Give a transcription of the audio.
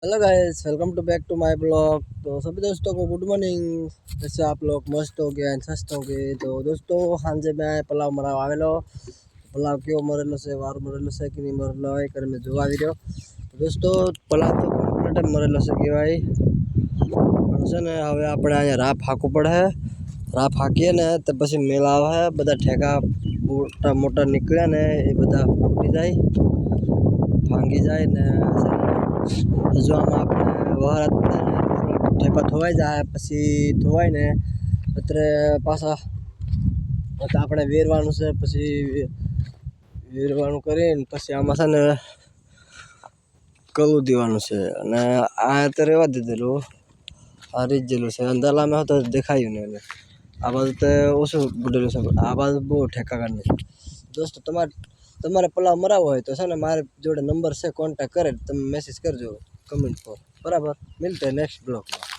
Hello guys, welcome to back to my blog. तो सभी दोस्तों को गुड मॉर्निंग। जैसे आप लोग मस्त हो गए स्वस्थ हो गए। तो दोस्तों सांजे में पलाव मराव आवेलो। पलाव क्यों मरेलो से वार मरेलो से कि नहीं मरेलो है कर मैं જોવા આવી રહ્યો। તો દોસ્તો પલાવ તો કમ્પ્લીટ મરેલો છે કહેવાય, પણ છે ને હવે આપણે અહીંયા રાફ હાંકવું પડે છે। રાફ હાંકીએ ને તો પછી મેળ આવે બધા ઠેકા મોટા મોટા નીકળ્યા ને એ બધા ફૂટી જાય ભાંગી જાય ને હજુ આમાં આપણે વહારા પડે ને ઠેપા ધોવાઈ જાય પછી ધોવાય ને અત્યારે પાછા આપણે વેરવાનું છે। પછી વેરવાનું કરીને પછી આમાં છે ને કલું દેવાનું છે અને આ અત્યારે રહેવા દીધેલું, આ રીજેલું છે અંધારામાં તો દેખાયું નહીં એને। આ બાજુ તો ઓછું બુડેલું છે, આ બાજુ બહુ ઠેકા કાઢી દોસ્તો તમારે પલાવ મરાવો હોય તો છે ને મારી જોડે નંબર છે, કોન્ટેક્ટ કરે તમે મેસેજ કરજો કમેન્ટ પર, બરાબર। મિલતે નેક્સ્ટ બ્લોગમાં।